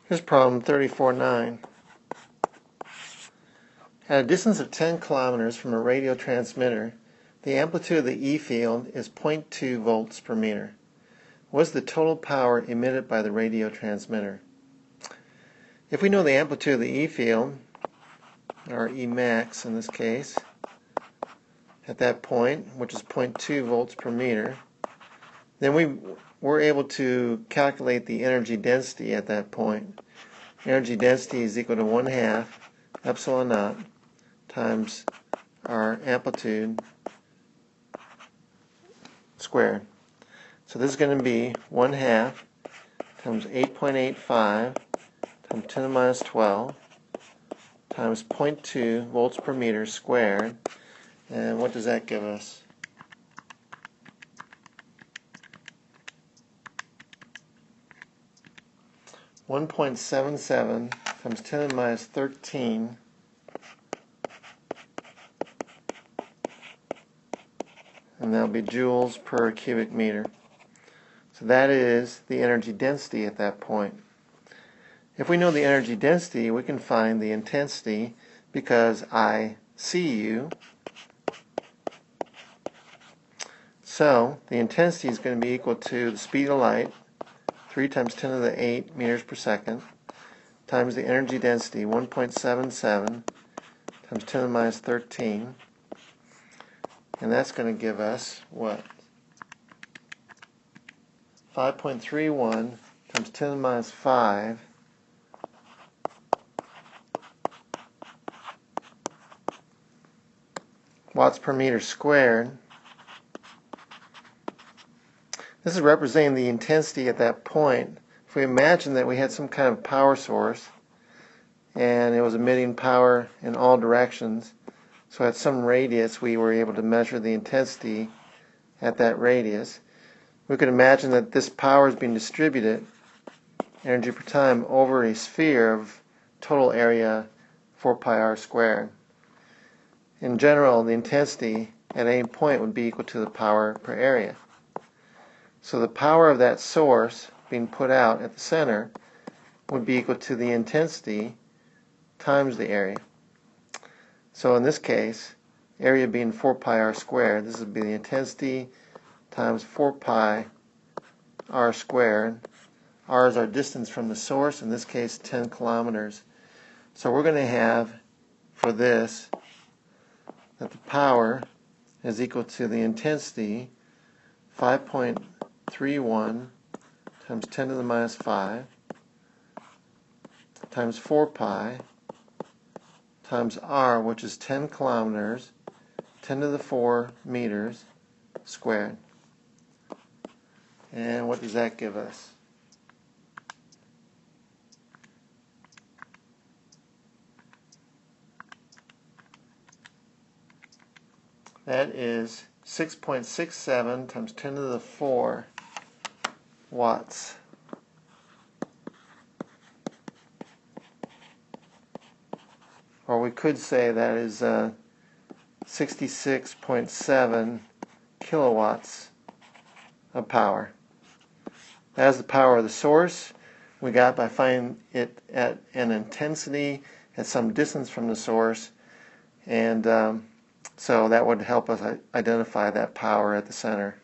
Here's problem 34.9. At a distance of 10 kilometers from a radio transmitter, the amplitude of the E field is 0.2 volts per meter. What is the total power emitted by the radio transmitter? If we know the amplitude of the E field, or E max in this case, at that point, which is 0.2 volts per meter, then we're able to calculate the energy density at that point. Energy density is equal to 1/2 epsilon naught times our amplitude squared. So this is going to be 1/2 times 8.85 times 10 to the minus 12 times 0.2 volts per meter squared. And what does that give us? .77 times 10 to the minus 13 and that'll be joules per cubic meter. So that is the energy density at that point. If we know the energy density, we can find the intensity because I see you. So the intensity is going to be equal to the speed of light, 3 times 10 to the 8 meters per second, times the energy density, 1.77 times 10 to the minus 13. And that's going to give us what? 5.31 times 10 to the minus 5 watts per meter squared. This is representing the intensity at that point. If we imagine that we had some kind of power source and it was emitting power in all directions, so at some radius we were able to measure the intensity at that radius. We could imagine that this power is being distributed, energy per time, over a sphere of total area 4 pi r squared. In general, the intensity at any point would be equal to the power per area. So the power of that source being put out at the center would be equal to the intensity times the area. So in this case, area being 4 pi r squared, this would be the intensity times 4 pi r squared. R is our distance from the source, in this case 10 kilometers. So we're going to have for this that the power is equal to the intensity 5.31 times 10 to the minus 5 times 4 pi times r, which is 10 kilometers, 10 to the 4 meters squared. And what does that give us? That is 6.67 times 10 to the 4 watts. Or we could say that is 66.7 kilowatts of power. That is the power of the source we got by finding it at an intensity at some distance from the source, and so that would help us identify that power at the center.